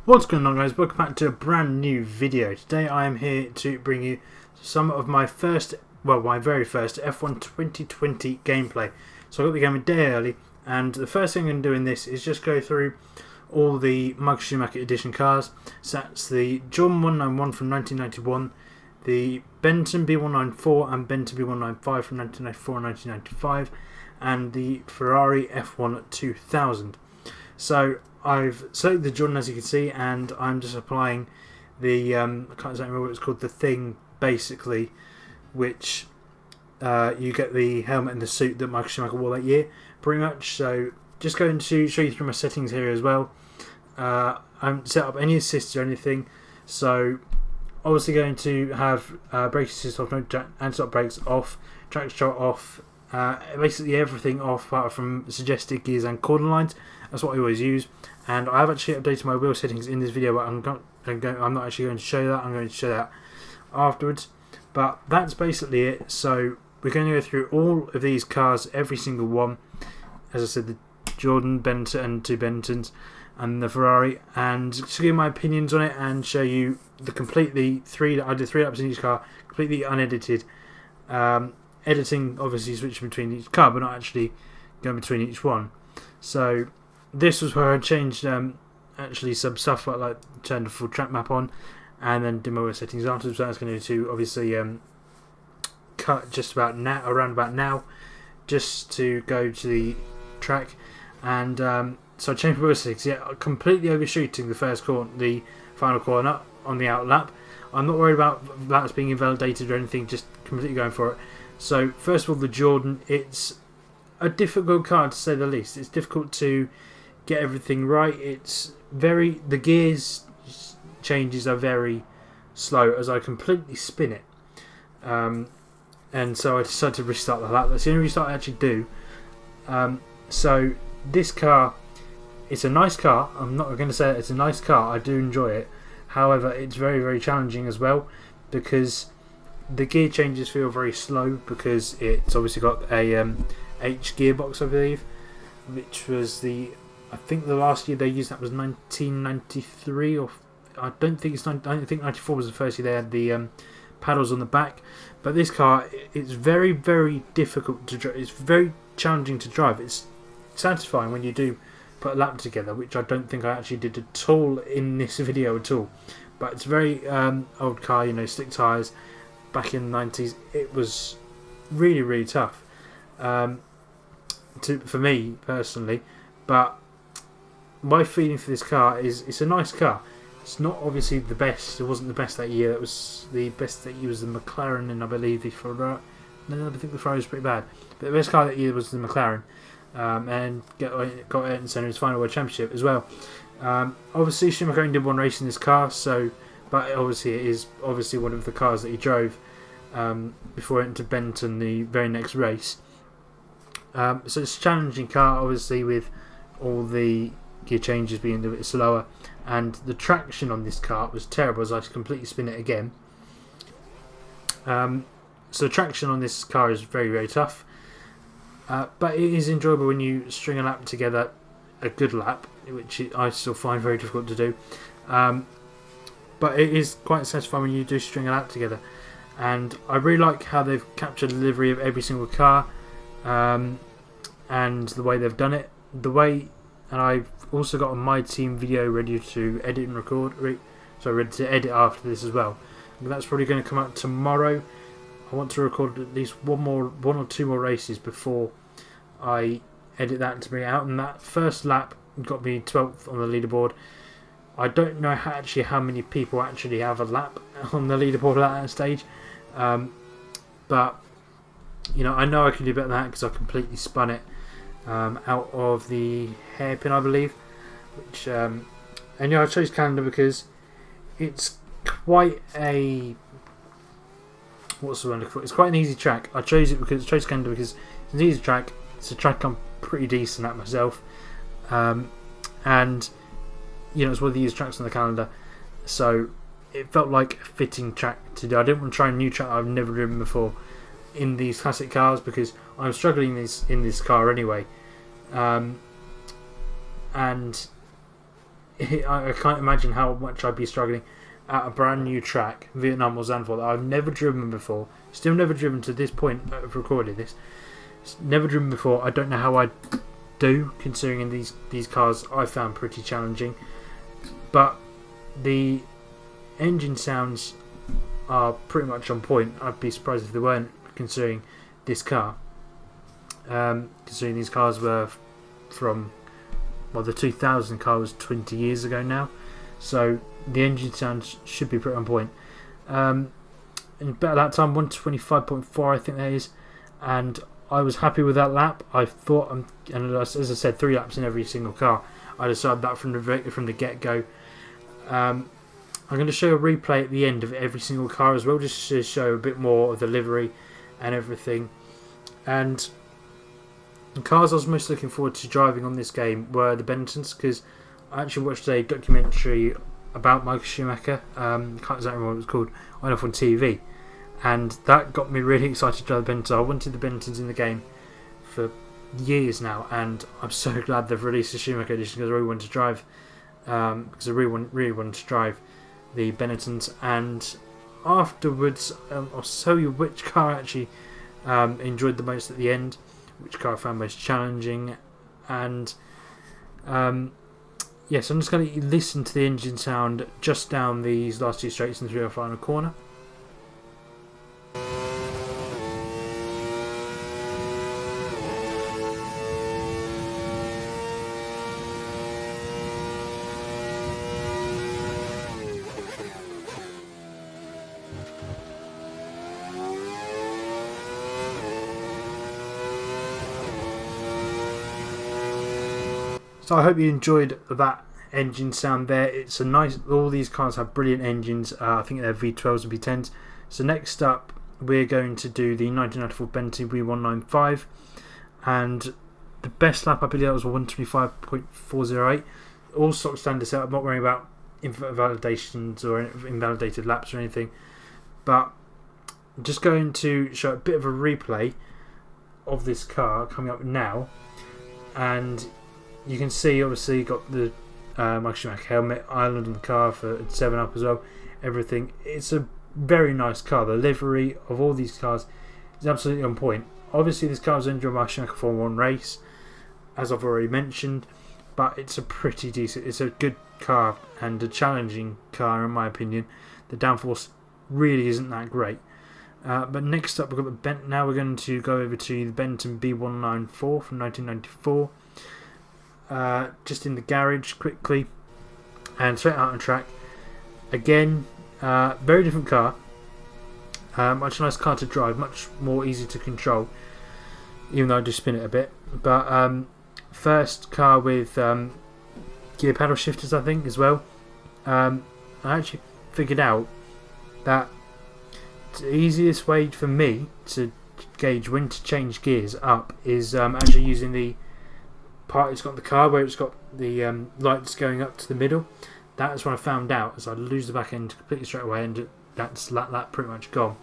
What's going on, guys? Welcome back to a brand new video. Today I am here to bring you some of my very first F1 2020 gameplay. So I got the game a day early, and the first thing I'm going to do in this is just go through all the Michael Schumacher edition cars. So that's the Jordan 191 from 1991, the Benetton B194 and Benetton B195 from 1994 and 1995, and the Ferrari F1-2000. So I've selected the Jordan, as you can see, and I'm just applying the, I can't exactly remember what it's called, the thing, basically, which you get the helmet and the suit that Michael Schumacher wore that year, pretty much. So just going to show you through my settings here as well. I haven't set up any assists or anything, so obviously going to have brake assist off, anti-stop brakes off, traction control off, basically everything off apart from suggested gears and corner lines. That's what I always use. And I have actually updated my wheel settings in this video, but I'm not actually going to show that. I'm going to show that afterwards. But that's basically it. So we're going to go through all of these cars, every single one. As I said, the Jordan, Benetton, and two Benettons, and the Ferrari, and just give my opinions on it and show you the completely I did 3 laps in each car, completely unedited. Editing, obviously, switching between each car, but not actually going between each one. So this was where I changed actually some stuff, like turned the full track map on, and then did my wheel settings afterwards. So that's going to obviously cut just about now, around about now, just to go to the track. And so I changed my wheel settings. Yeah, completely overshooting the first corner, the final corner on the out lap. I'm not worried about laps being invalidated or anything, just completely going for it. So first of all, the Jordan, it's a difficult car to say the least. It's difficult to get everything right. The gears changes are very slow as I completely spin it, and so I decided to restart the lap. That's the only restart I actually do. So this car, it's a nice car. I'm not going to say it's a nice car. I do enjoy it. However, it's very, very challenging as well, because the gear changes feel very slow, because it's obviously got a H gearbox, I believe, which was I think the last year they used that was 1993, or I don't think 94 was the first year they had the paddles on the back. But this car, it's very, very difficult to drive. It's very challenging to drive. It's satisfying when you do put a lap together, which I don't think I actually did at all in this video at all. But it's a very old car, slick tyres. Back in the 90s, it was really, really tough for me personally. But my feeling for this car is it's a nice car. It's not obviously the best. It wasn't the best that year. It was the best that year was the McLaren, and I believe the Ferrari. No, I think the Ferrari was pretty bad. But the best car that year was the McLaren, and got Ayrton Senna in his final World Championship as well. Obviously, Schumacher only did one race in this car, but obviously it is obviously one of the cars that he drove before it went to Benetton the very next race. So it's a challenging car, obviously, with all the gear changes being a bit slower, and the traction on this car was terrible as I completely spin it again. So traction on this car is very, very tough, but it is enjoyable when you string a lap together, a good lap, which I still find very difficult to do. But it is quite satisfying when you do string a lap together, and I really like how they've captured the delivery of every single car, and the way they've done it. And I've also got a My Team video ready to edit and record. Ready to edit after this as well. And that's probably going to come out tomorrow. I want to record at least one or two more races before I edit that to bring it out. And that first lap got me 12th on the leaderboard. I don't know how many people actually have a lap on the leaderboard at that stage, but I know I can do better than that because I completely spun it out of the hairpin, I believe. Which I chose Canada because it's quite a It's quite an easy track. I chose Canada because it's an easy track. It's a track I'm pretty decent at myself, and it's one of the easiest tracks on the calendar, so it felt like a fitting track to do. I didn't want to try a new track I've never driven before in these classic cars, because I'm struggling in this car anyway, and I can't imagine how much I'd be struggling at a brand new track, Vietnam or Zandvoort, that I've never driven before. Still never driven to this point of recording this. Never driven before. I don't know how I'd do, considering these cars I found pretty challenging. But the engine sounds are pretty much on point. I'd be surprised if they weren't, considering this car. Considering these cars were from, well, the 2000 car was 20 years ago now, so the engine sounds should be pretty on point. And about that time, 125.4 I think that is, and I was happy with that lap. I thought, and as I said, 3 laps in every single car. I decided that from the get-go. I'm going to show a replay at the end of every single car as well, just to show a bit more of the livery and everything. And the cars I was most looking forward to driving on this game were the Benettons, because I actually watched a documentary about Michael Schumacher, can't exactly remember what it was called, on F1 TV, and that got me really excited to drive the Benettons. I wanted the Benettons in the game for years now, and I'm so glad they've released the Schumacher edition, because I really wanted to drive really wanted to drive the Benettons. And afterwards, I'll show you which car I actually enjoyed the most at the end, which car I found most challenging, and yes, I'm just going to listen to the engine sound just down these last 2 straights and through our final corner. So I hope you enjoyed that engine sound there. It's a nice. All these cars have brilliant engines. I think they're V12s and V10s. So next up, we're going to do the 1994 Benetton B195, and the best lap I believe that was 125.408. All stock standard setup. I'm not worrying about invalidations or invalidated laps or anything. But I'm just going to show a bit of a replay of this car coming up now, and you can see, obviously, got the Michael Schumacher helmet, island on the car for 7-Up as well. Everything. It's a very nice car. The livery of all these cars is absolutely on point. Obviously, this car was under a Michael Schumacher Formula 1 race, as I've already mentioned, but it's a pretty decent. It's a good car and a challenging car, in my opinion. The downforce really isn't that great. But next up, we've got now we're going to go over to the Benetton B194 from 1994. Just in the garage quickly and straight out on track again. Very different car, much nice car to drive, much more easy to control, even though I do spin it a bit. But first car with gear paddle shifters, I think, as well. I actually figured out that the easiest way for me to gauge when to change gears up is actually using the part it's got in the car where it's got the lights going up to the middle. That's when I found out, as I lose the back end completely straight away, and that's that pretty much gone.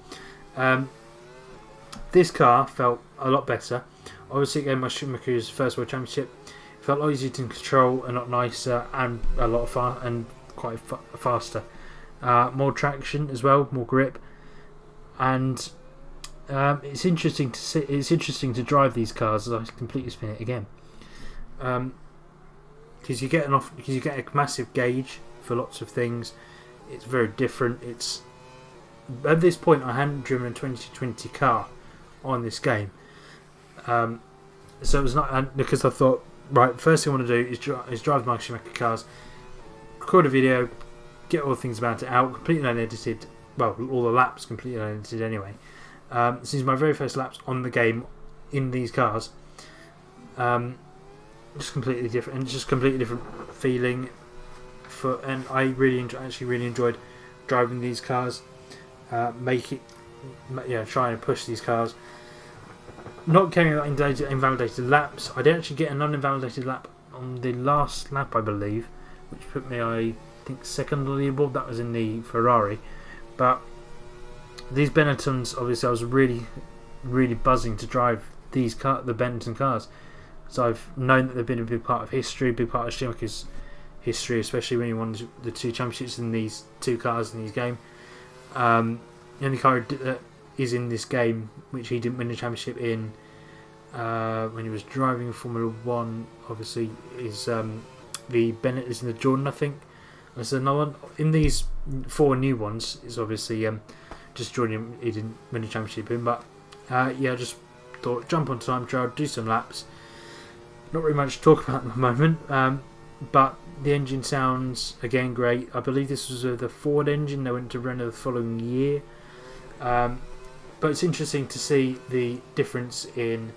This car felt a lot better. Obviously, again, my Schumacher's first World Championship, it felt a lot easier to control, a lot nicer, and a lot quite faster. More traction as well, more grip, and it's interesting to see. It's interesting to drive these cars as I completely spin it again. Because you get a massive gauge for lots of things. It's very different. It's at this point I hadn't driven a 2020 car on this game, so it was not, because I thought, right, first thing I want to do is drive my Schumacher cars, record a video, get all the things about it out, completely unedited. Well, all the laps completely unedited anyway. This is my very first laps on the game in these cars. Just completely different, and just completely different feeling. And I really enjoyed driving these cars. Trying to push these cars. Not getting invalidated laps. I did actually get an uninvalidated lap on the last lap, I believe, which put me, I think, second on the leaderboard. That was in the Ferrari. But these Benettons, obviously, I was really, really buzzing to drive the Benetton cars. So I've known that they've been a big part of history, a big part of Schumacher's history, especially when he won the 2 championships in these 2 cars in his game. The only car that is in this game which he didn't win the championship in when he was driving Formula 1, obviously, is the Bennett is in the Jordan, I think. There's another one in these 4 new ones. Is obviously just Jordan. He didn't win the championship in, but yeah, I just thought jump on time trial, do some laps. Not really much to talk about at the moment, but the engine sounds again great. I believe this was the Ford engine. They went to Renault the following year, but it's interesting to see the difference in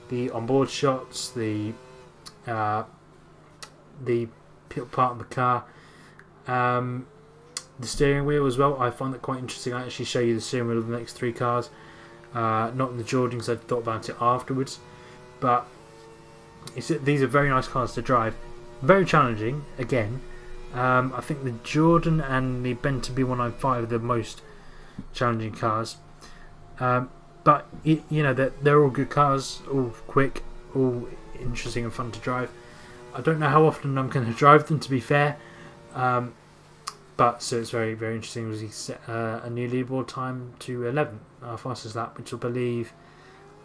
the onboard shots, the part of the car, the steering wheel as well. I find that quite interesting. I actually show you the steering wheel of the next 3 cars, not in the Jordan because I thought about it afterwards, but these are very nice cars to drive. Very challenging again. I think the Jordan and the Benetton B195 are the most challenging cars, but you know, they're all good cars, all quick, all interesting and fun to drive. I don't know how often I'm going to drive them, to be fair, but so it's very, very interesting. He set a new leaderboard time to 11th, our fastest lap, which I believe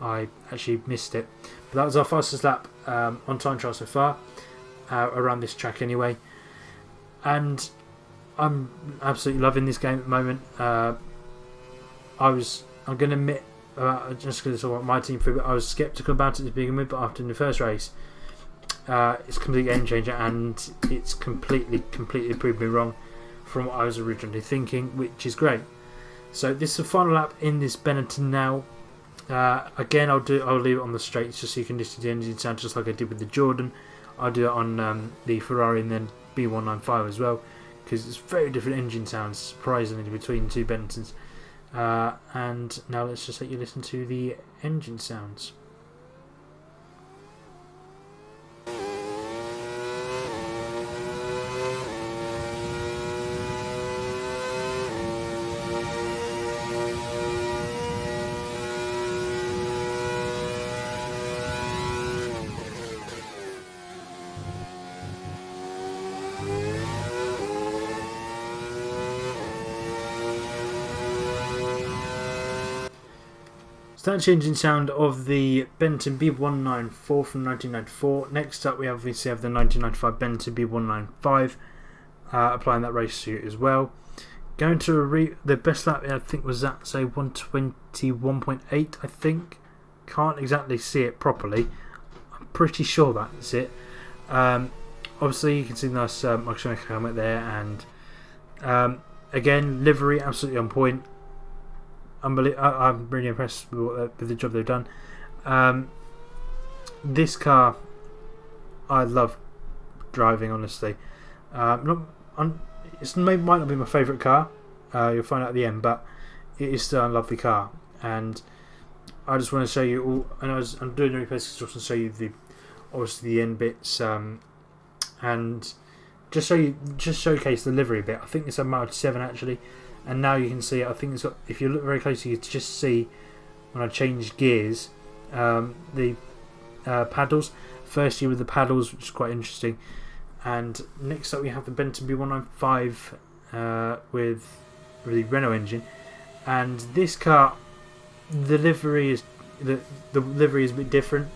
I actually missed it, but that was our fastest lap on time trial so far, around this track anyway, and I'm absolutely loving this game at the moment. I'm going to admit, just going to talk about my team for a bit, I was sceptical about it to begin with, but after the first race, it's a complete game changer, and it's completely proved me wrong from what I was originally thinking, which is great. So this is the final lap in this Benetton now. Again, I'll leave it on the straights just so you can listen to the engine sound, just like I did with the Jordan. I'll do it on the Ferrari and then B195 as well, because it's very different engine sounds, surprisingly, between the 2 Benettons. And now let's just let you listen to the engine sounds. So that's the engine sound of the Benetton B194 from 1994. Next up we obviously have the 1995 Benetton B195, applying that race suit as well. Going to the best lap I think was that, say 121.8 I think. Can't exactly see it properly. I'm pretty sure that's it. Obviously you can see the nice Michael Schumacher helmet there, and again, livery absolutely on point. I'm really impressed with the job they've done. This car, I love driving, honestly. It might not be my favourite car. You'll find out at the end, but it is still a lovely car. And I just want to show you all. And I'm doing the replays just to show you obviously the end bits, and just showcase the livery bit. I think it's a Mark 7 actually. And now you can see it. I think it's got, if you look very closely, you can just see when I changed gears, the paddles. Firstly with the paddles, which is quite interesting. And next up we have the Benetton B195 with the Renault engine. And this car, the livery is a bit different.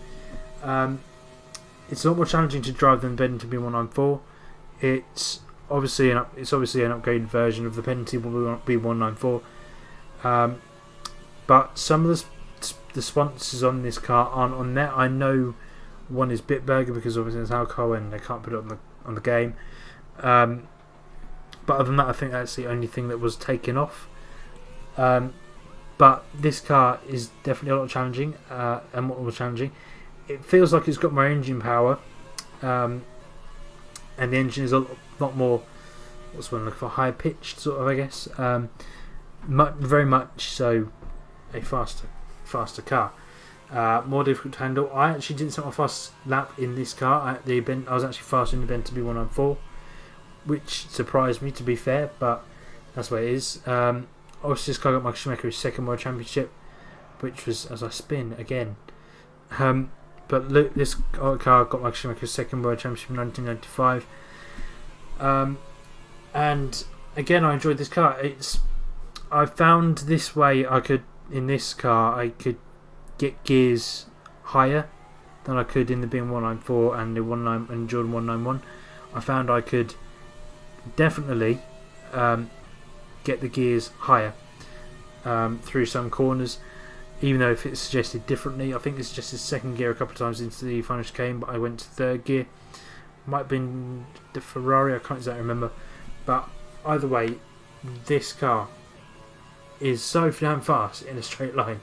It's a lot more challenging to drive than Benetton B194. It's obviously an upgraded version of the Benetton B194, but some of the sponsors on this car aren't on there. I know one is Bitburger because obviously it's alcohol and they can't put it on the game. But other than that, I think that's the only thing that was taken off. But this car is definitely a lot challenging, and more challenging. It feels like it's got more engine power, and the engine is a lot more, what's one looking for, high pitched sort of, I guess. Very much so a faster car. More difficult to handle. I actually didn't set my fast lap in this car. I was actually faster in the Benetton B194, which surprised me, to be fair, but that's what it is. Obviously this car got Michael Schumacher his 2nd World Championship, which was, as I spin again. But look, this car got Michael Schumacher's 2nd World Championship in 1995. And again, I enjoyed this car. I found this way in this car I could get gears higher than I could in the B194 and the Jordan 191. I found I could definitely get the gears higher through some corners, even though if it's suggested differently. I think it's just a second gear a couple of times into the final chicane, but I went to third gear. Might have been the Ferrari, I can't exactly remember. But either way, this car is so damn fast in a straight line.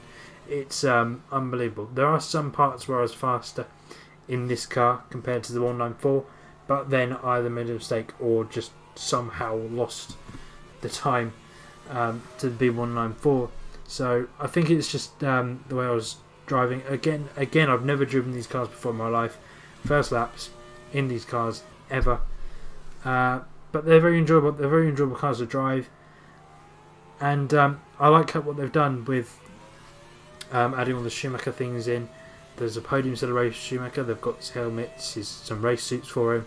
It's unbelievable. There are some parts where I was faster in this car compared to the 194, but then either made a mistake or just somehow lost the time to the B194. So I think it's just the way I was driving. Again, I've never driven these cars before in my life. First laps in these cars ever. But they're very enjoyable. They're very enjoyable cars to drive. And I like what they've done with adding all the Schumacher things in. There's a podium celebration Schumacher. They've got his helmets, some race suits for him.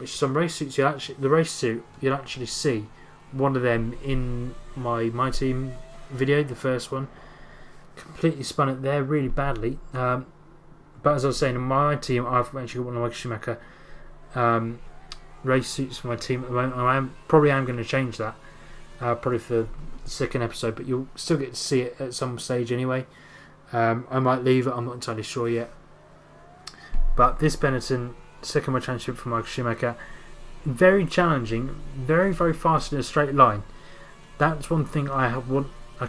Some race suits the race suit you'll actually see one of them in my team video, the first one. Completely spun it there really badly. But as I was saying, in my team, I've actually got one of Michael Schumacher race suits for my team at the moment. I probably am going to change that, probably for the second episode, but you'll still get to see it at some stage anyway. I might leave it, I'm not entirely sure yet. But this Benetton second world championship for Michael Schumacher, very challenging, very fast in a straight line. That's one thing I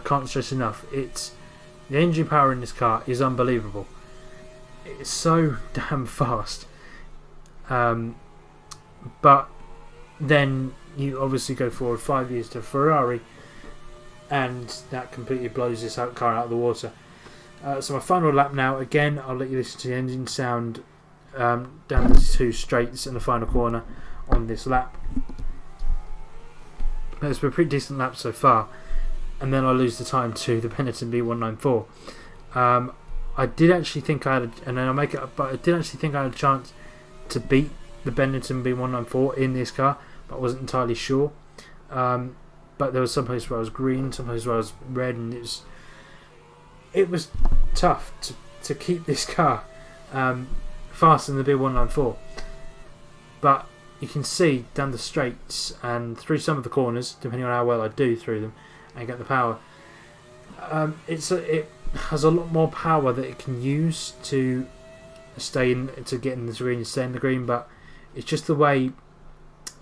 can't stress enough. It's the engine power in this car is unbelievable. It's so damn fast. But then you obviously go forward 5 years to Ferrari, and that completely blows this car out of the water. So my final lap now. Again, I'll let you listen to the engine sound down the two straights in the final corner on this lap. It's been a pretty decent lap so far, and then I lose the time to the Benetton B194. I did actually think I had, and then I make it up, but I did actually think I had a chance to beat the Benetton B194 in this car, but I wasn't entirely sure. But there was some places where I was green, some places where I was red, and it was tough to keep this car faster than the B194. But you can see down the straights and through some of the corners, depending on how well I do through them and get the power, it has a lot more power that it can use to get in the green and stay in the green. But it's just the way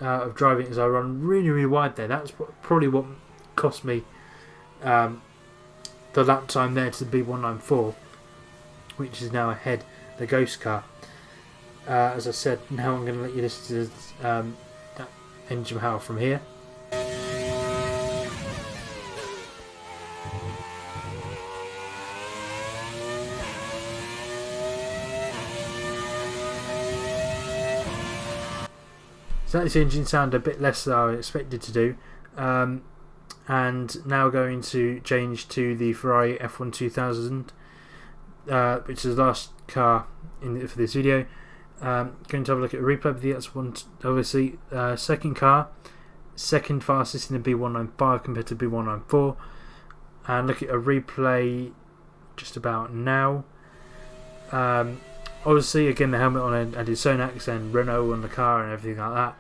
of driving as I run really wide there. That's probably what cost me the lap time there to the B194, which is now ahead the Ghost car. As I said, now I'm going to let you listen to that engine power from here. So that's the engine sound, a bit less than I expected to do. And now going to change to the Ferrari F1-2000, which is the last car for this video. Going to have a look at a replay of that's one, obviously second car, second fastest in the B195 compared to B194, and look at a replay just about now. Obviously, again, the helmet on Andy Sonax and Renault on the car and everything like that.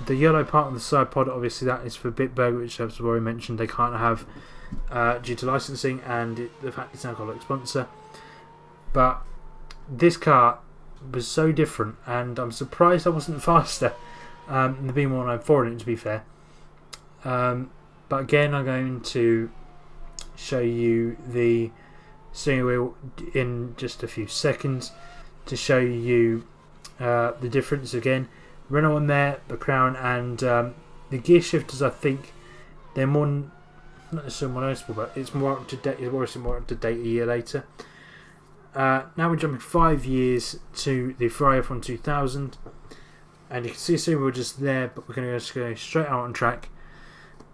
The yellow part on the side pod, obviously that is for Bitburger, which I've already mentioned they can't have due to licensing and the fact it's an alcoholic sponsor. But this car was so different, and I'm surprised I wasn't faster in the B194 in it, to be fair. But again, I'm going to show you the steering wheel in just a few seconds to show you the difference. Again, Renault on there, the crown, and the gear shifters, I think they're more, not necessarily more noticeable, but it's more up to date. It's obviously more up to date a year later. Now we're jumping 5 years to the Ferrari F1-2000, and you can see the steering wheel just there, but we're going to just go straight out on track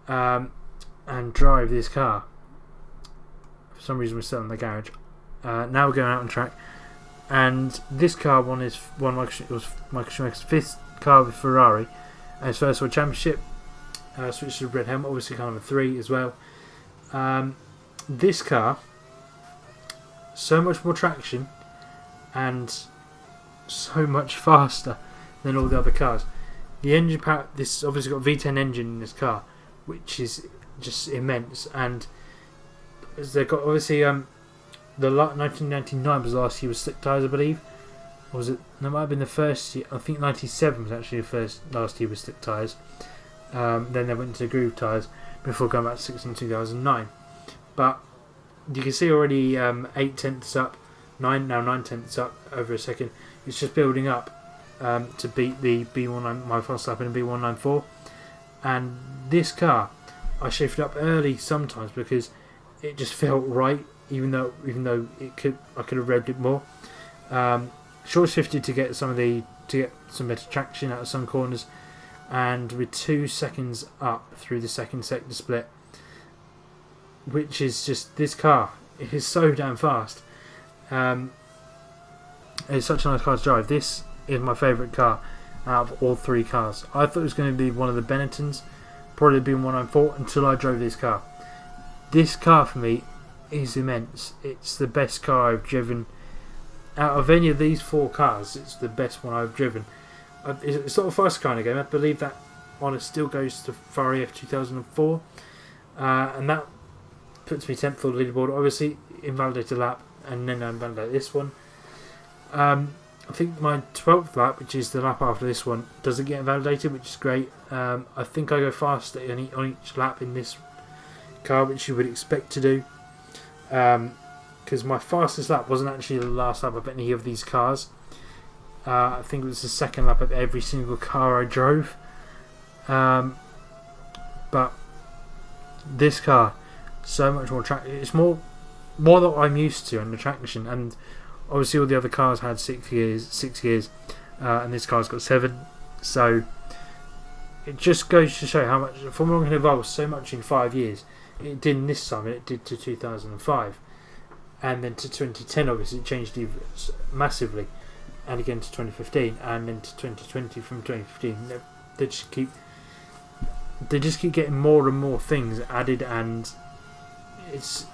and drive this car. For some reason we're still in the garage. Now we're going out on track, and this car was Michael Schumacher's fifth car with Ferrari, and his first World Championship. Switched to red helmet, obviously kind of a 3 as well. This car, so much more traction and so much faster than all the other cars. The engine power, this obviously got a V10 engine in this car, which is just immense. And they've got obviously the 1999 was the last year with slick tyres, I believe. Or was it? That might have been the first year. I think 97 was actually the last year with slick tyres. Then they went into groove tyres before going back to 6 in 2009. But you can see already 8 tenths up, 9 tenths up over a second. It's just building up to beat the B19, my fast lap in the B194. And this car, I shifted up early sometimes because it just felt right, even though I could have revved it more. Short shifted to get some better traction out of some corners, and with 2 seconds up through the second sector split, which is just, this car is so damn fast. It's such a nice car to drive. This is my favourite car out of all 3 cars. I thought it was going to be one of the Benettons, probably the B194, until I drove this car. This car for me is immense. It's the best car I've driven. Out of any of these 4 cars, it's the best one I've driven. It's not a fast car in the game. I believe that honour still goes to Ferrari F1-2000, and that puts me 10th on the leaderboard. Obviously, invalidated lap, and then I invalidate this one. I think my 12th lap, which is the lap after this one, doesn't get invalidated, which is great. I think I go faster on each lap in this car, which you would expect to do. Because my fastest lap wasn't actually the last lap of any of these cars. I think it was the second lap of every single car I drove. But this car, so much more traction. It's more than I'm used to on the traction. And obviously all the other cars had 6 gears, and this car's got 7. So it just goes to show how much Formula 1 can evolve so much in 5 years. It did in this time, and it did to 2005. And then to 2010, obviously, it changed massively. And again to 2015, and then to 2020 from 2015. They just keep getting more and more things added, and it's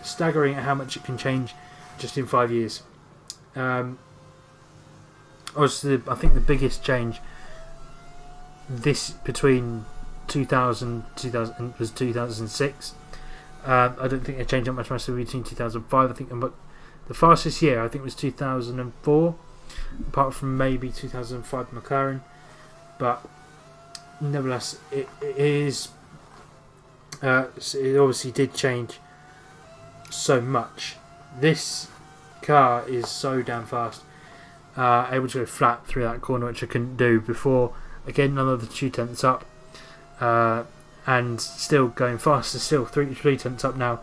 staggering at how much it can change just in 5 years. Obviously, I think the biggest change between 2000 was 2006. I don't think they changed that much massively between 2005. I think the fastest year I think was 2004, apart from maybe 2005 McLaren. But nevertheless, it obviously did change so much. This car is so damn fast, able to go flat through that corner, which I couldn't do before. Again, another 2 tenths up. And still going faster, still 3 tenths up now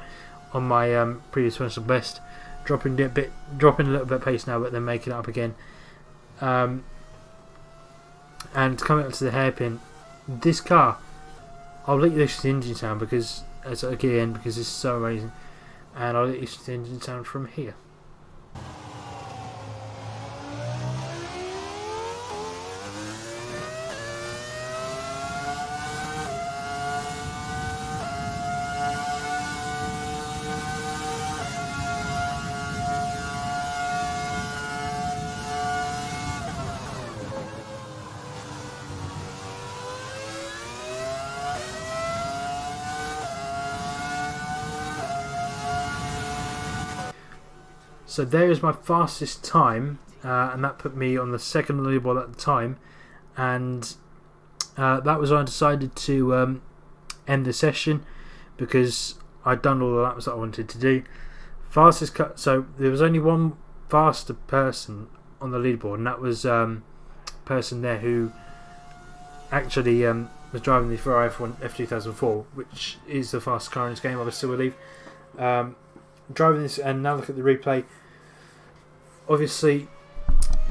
on my previous personal best, dropping a little bit of pace now, but then making it up again. And coming up to the hairpin, this car, I'll let you listen to the engine sound because it's so amazing, and I'll let you listen to the engine sound from here. So there is my fastest time, and that put me on the second leaderboard at the time, and that was when I decided to end the session because I'd done all the laps that I wanted to do. Fastest cut. So there was only one faster person on the leaderboard, and that was a person there who actually was driving the Ferrari F1-2004, which is the fastest car in this game, I still believe. Driving this, and now look at the replay. Obviously,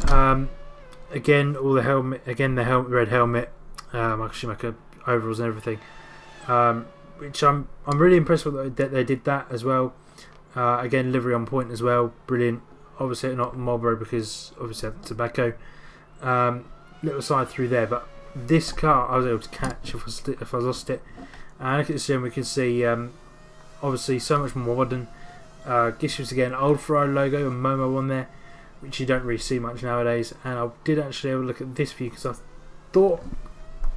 again, the red helmet, Michael Schumacher overalls and everything, which I'm really impressed with that they did that as well. Again, livery on point as well, brilliant. Obviously not Marlboro because obviously tobacco. little side through there, but this car I was able to catch if I lost it. And look at the steering, we can see obviously so much more modern. Gives us again old Ferrari logo and Momo on there, which you don't really see much nowadays. And I did actually have a look at this view because I thought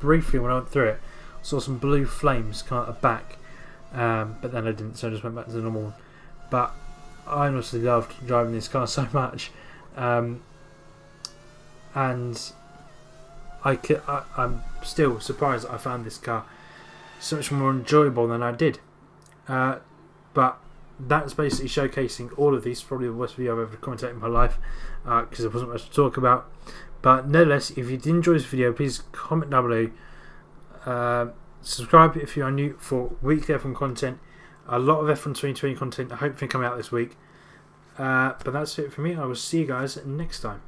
briefly when I went through it, I saw some blue flames come out the back, but then I didn't, so I just went back to the normal one. But I honestly loved driving this car so much, and I'm still surprised that I found this car so much more enjoyable than I did. But that's basically showcasing all of these. Probably the worst video I've ever commentated in my life, because there wasn't much to talk about. But nevertheless, if you did enjoy this video, please comment down below. Subscribe if you are new for weekly F1 content. A lot of F1 2020 content hopefully coming out this week. But that's it for me. I will see you guys next time.